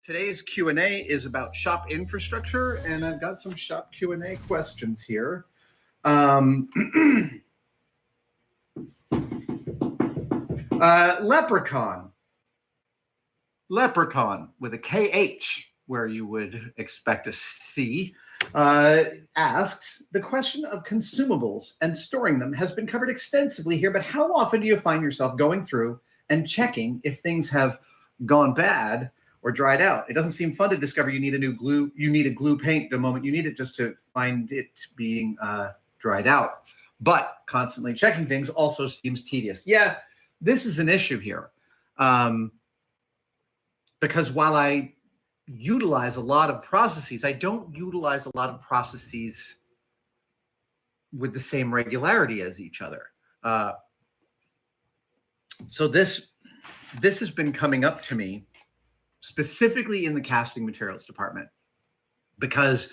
Today's Q&A is about shop infrastructure, and I've got some shop Q&A questions here. Leprekhan with a KH, where you would expect a C, asks, the question of consumables and storing them has been covered extensively here, but how often do you find yourself going through and checking if things have gone bad or dried out? It doesn't seem fun to discover you need a new glue. You need a glue paint the moment you need it, just to find it being dried out. But constantly checking things also seems tedious. Yeah, this is an issue here. Because while I utilize a lot of processes, I don't utilize a lot of processes with the same regularity as each other. So this has been coming up to me specifically in the casting materials department, because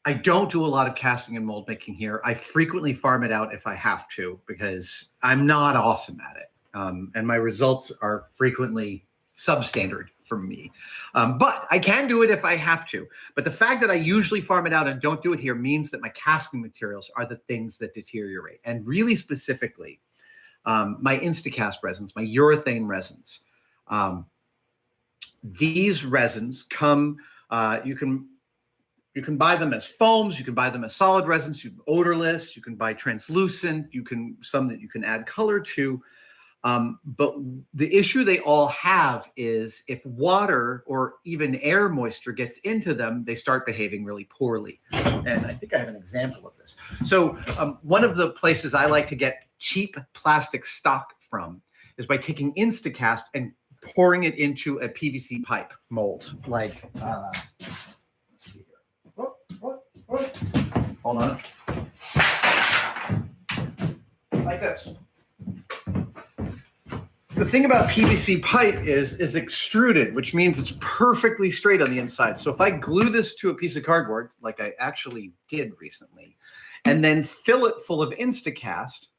I don't do a lot of casting and mold making here. I frequently farm it out if I have to, because I'm not awesome at it. And my results are frequently substandard for me. But I can do it if I have to. But the fact that I usually farm it out and don't do it here means that my casting materials are the things that deteriorate. And really specifically, my Instacast resins, my urethane resins. These resins come, you can buy them as foams, you can buy them as solid resins, you can odorless, you can buy translucent, some that you can add color to. But the issue they all have is if water or even air moisture gets into them, they start behaving really poorly. And I think I have an example of this. So one of the places I like to get cheap plastic stock from is by taking Instacast and pouring it into a PVC pipe mold. Like, let's see here. Hold on. Like this. The thing about PVC pipe is extruded, which means it's perfectly straight on the inside. So if I glue this to a piece of cardboard, like I actually did recently, and then fill it full of Instacast,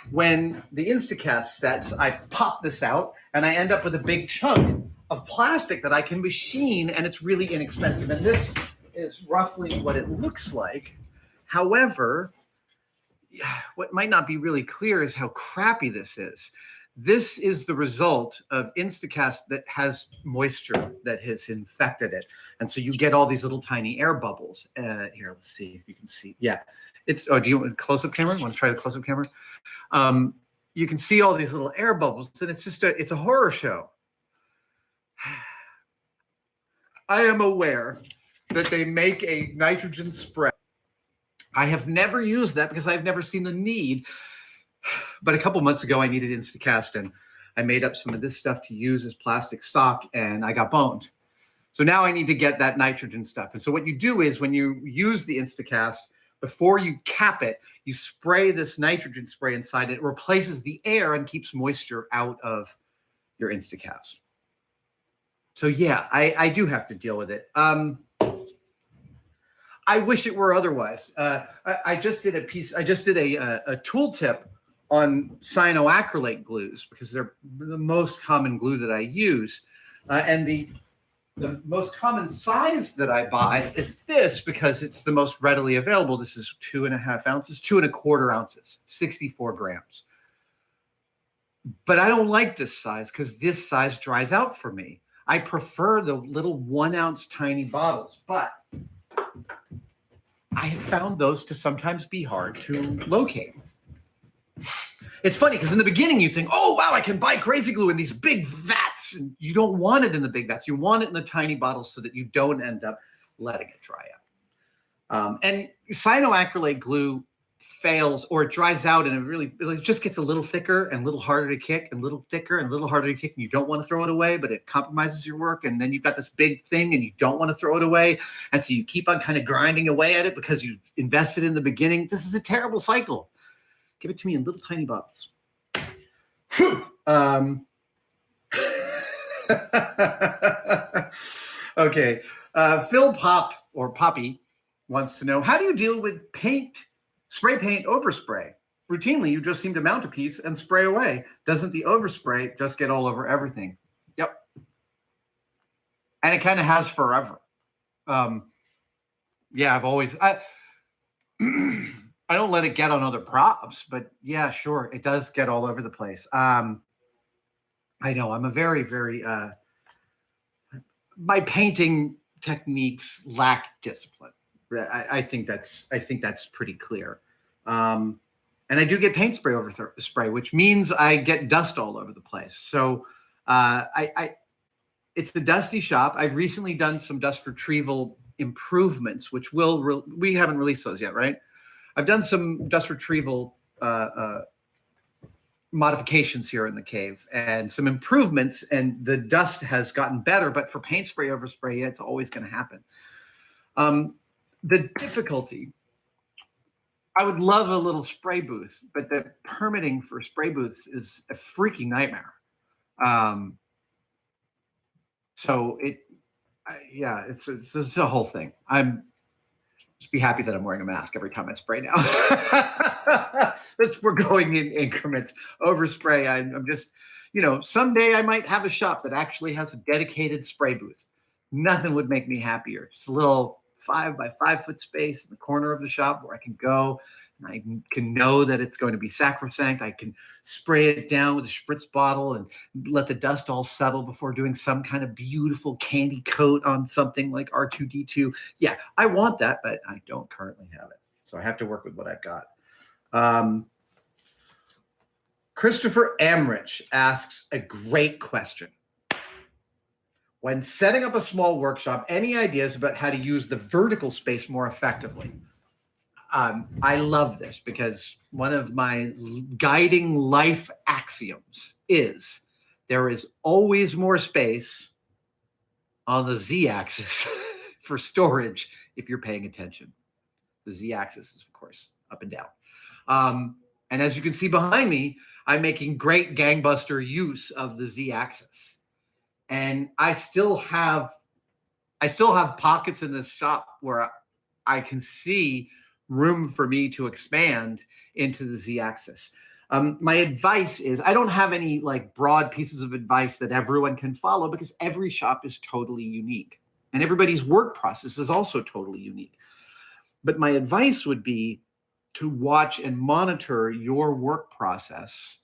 when the Instacast sets, I pop this out and I end up with a big chunk of plastic that I can machine, and it's really inexpensive. And this is roughly what it looks like. However, what might not be really clear is how crappy this is. This is the result of Instacast that has moisture that has infected it. And so you get all these little tiny air bubbles. Here, let's see if you can see. Yeah. Do you want a close-up camera? Want to try the close-up camera? You can see all these little air bubbles, and it's a horror show. I am aware that they make a nitrogen spray. I have never used that because I've never seen the need. But a couple months ago, I needed Instacast, and I made up some of this stuff to use as plastic stock, and I got boned. So now I need to get that nitrogen stuff. And so what you do is when you use the Instacast, before you cap it, you spray this nitrogen spray inside it. It replaces the air and keeps moisture out of your Instacast. So yeah, I do have to deal with it. I wish it were otherwise. I just did a tooltip on cyanoacrylate glues, because they're the most common glue that I use. And the most common size that I buy is this, because it's the most readily available. This is 2.5 ounces, 2 1/4 ounces, 64 grams. But I don't like this size because this size dries out for me. I prefer the little 1 ounce tiny bottles, but I have found those to sometimes be hard to locate. It's funny because in the beginning you think, oh, wow, I can buy crazy glue in these big vats. And you don't want it in the big vats. You want it in the tiny bottles so that you don't end up letting it dry out. And cyanoacrylate glue fails, or it dries out, and it just gets a little thicker and a little harder to kick, and a little thicker and a little harder to kick, and you don't want to throw it away, but it compromises your work. And then you've got this big thing and you don't want to throw it away. And so you keep on kind of grinding away at it because you invested in the beginning. This is a terrible cycle. Give it to me in little tiny bottles. Okay. Phil Poppe wants to know, how do you deal with spray paint overspray? Routinely, you just seem to mount a piece and spray away. Doesn't the overspray just get all over everything? Yep. And it kind of has forever. Yeah, I don't let it get on other props, but yeah, sure, it does get all over the place. I know I'm a very, very my painting techniques lack discipline. I think that's pretty clear. And I do get paint spray over spray, which means I get dust all over the place. So it's the dusty shop. I've recently done some dust retrieval improvements, which we haven't released those yet, right? I've done some dust retrieval modifications here in the cave and some improvements, and the dust has gotten better. But for paint spray over spray, yeah, it's always going to happen. The difficulty, I would love a little spray booth, but the permitting for spray booths is a freaking nightmare. So it's a whole thing. I'm just be happy that I'm wearing a mask every time I spray now. We're going in increments. Overspray, I'm just, someday I might have a shop that actually has a dedicated spray booth. Nothing would make me happier. Just a little 5 by 5 foot space in the corner of the shop where I can go and I can know that it's going to be sacrosanct. I can spray it down with a spritz bottle and let the dust all settle before doing some kind of beautiful candy coat on something like R2D2. Yeah, I want that, but I don't currently have it. So I have to work with what I've got. Christopher Amrich asks a great question. When setting up a small workshop, any ideas about how to use the vertical space more effectively? I love this because one of my guiding life axioms is there is always more space on the z-axis for storage if you're paying attention. The z-axis is, of course, up and down. And as you can see behind me, I'm making great gangbuster use of the z-axis. And I still have pockets in this shop where I can see room for me to expand into the z-axis. My advice is, I don't have any like broad pieces of advice that everyone can follow because every shop is totally unique and everybody's work process is also totally unique. But my advice would be to watch and monitor your work process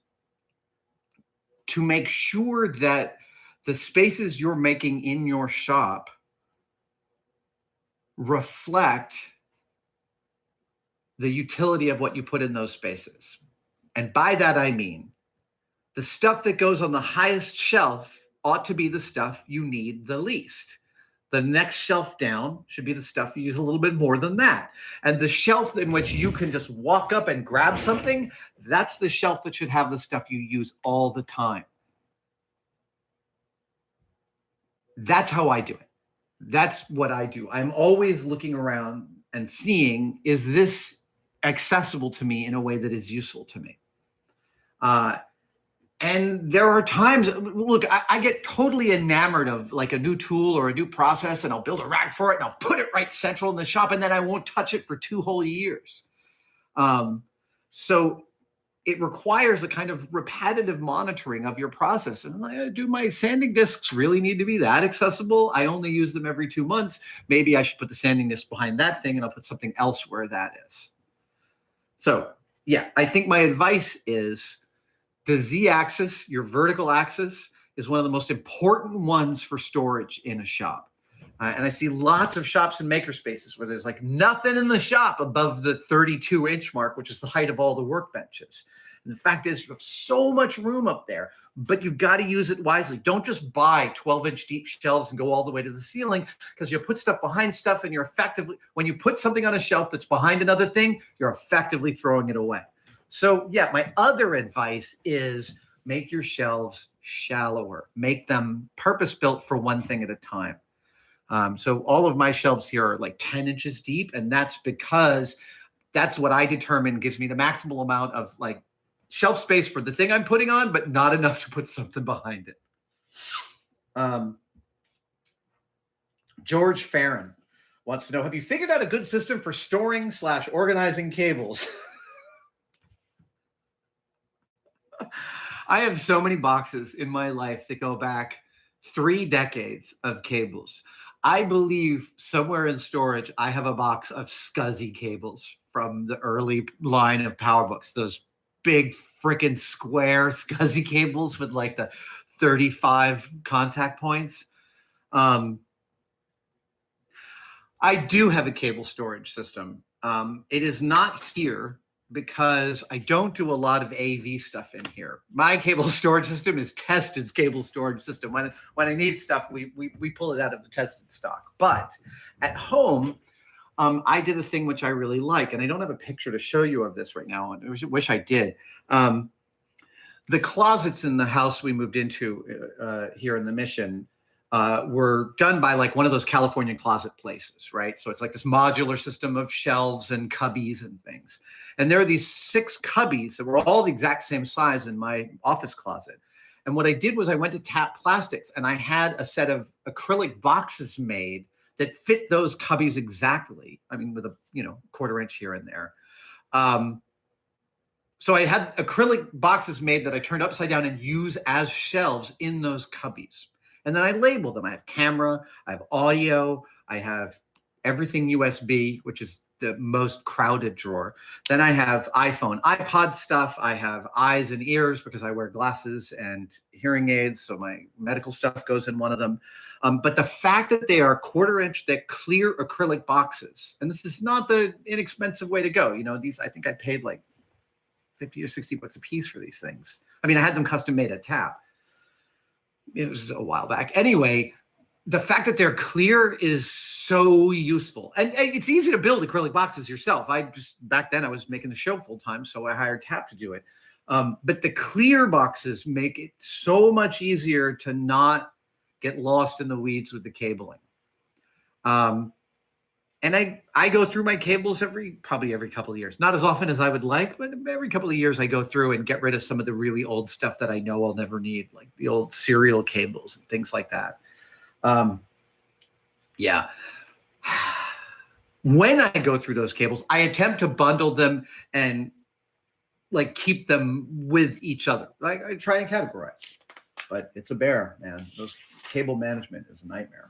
to make sure that the spaces you're making in your shop reflect the utility of what you put in those spaces. And by that, I mean the stuff that goes on the highest shelf ought to be the stuff you need the least. The next shelf down should be the stuff you use a little bit more than that. And the shelf in which you can just walk up and grab something, that's the shelf that should have the stuff you use all the time. That's how I do it. That's what I do. I'm always looking around and seeing, is this accessible to me in a way that is useful to me? And there are times, look, I get totally enamored of like a new tool or a new process, and I'll build a rack for it and I'll put it right central in the shop, and then I won't touch it for 2 whole years. So it requires a kind of repetitive monitoring of your process. And do my sanding discs really need to be that accessible? I only use them every 2 months. Maybe I should put the sanding disc behind that thing and I'll put something else where that is. So yeah, I think my advice is the z-axis, your vertical axis, is one of the most important ones for storage in a shop. And I see lots of shops and makerspaces where there's like nothing in the shop above the 32-inch mark, which is the height of all the workbenches. And the fact is, you have so much room up there, but you've got to use it wisely. Don't just buy 12-inch deep shelves and go all the way to the ceiling, because you put stuff behind stuff and you're effectively, when you put something on a shelf that's behind another thing, you're effectively throwing it away. So yeah, my other advice is make your shelves shallower. Make them purpose-built for one thing at a time. So all of my shelves here are like 10 inches deep, and that's because that's what I determine gives me the maximal amount of like shelf space for the thing I'm putting on, but not enough to put something behind it. George Farren wants to know, have you figured out a good system for storing / organizing cables? I have so many boxes in my life that go back 3 decades of cables. I believe somewhere in storage, I have a box of SCSI cables from the early line of PowerBooks, those big freaking square SCSI cables with like the 35 contact points. I do have a cable storage system. It is not here because I don't do a lot of AV stuff in here. My cable storage system is tested cable storage system. When I need stuff, we pull it out of the tested stock. But at home, I did a thing which I really like, and I don't have a picture to show you of this right now. I wish I did. The closets in the house we moved into here in the Mission were done by like one of those California closet places, right? So it's like this modular system of shelves and cubbies and things. And there are these 6 cubbies that were all the exact same size in my office closet. And what I did was I went to Tap Plastics and I had a set of acrylic boxes made that fit those cubbies exactly. I mean, with a 1/4 inch here and there. So I had acrylic boxes made that I turned upside down and use as shelves in those cubbies. And then I label them. I have camera, I have audio, I have everything USB, which is the most crowded drawer. Then I have iPhone, iPod stuff. I have eyes and ears because I wear glasses and hearing aids. So my medical stuff goes in one of them. But the fact that they are 1/4 inch, that clear acrylic boxes, and this is not the inexpensive way to go. These, I think I paid like 50 or 60 bucks a piece for these things. I mean, I had them custom made at Tap. It was a while back. Anyway, the fact that they're clear is so useful. And it's easy to build acrylic boxes yourself. Back then I was making the show full time, so I hired Tap to do it. But the clear boxes make it so much easier to not get lost in the weeds with the cabling. And I go through my cables probably every couple of years. Not as often as I would like, but every couple of years I go through and get rid of some of the really old stuff that I know I'll never need, like the old serial cables and things like that. Yeah. When I go through those cables, I attempt to bundle them and like keep them with each other. I try and categorize, but it's a bear, man. Those cable management is a nightmare.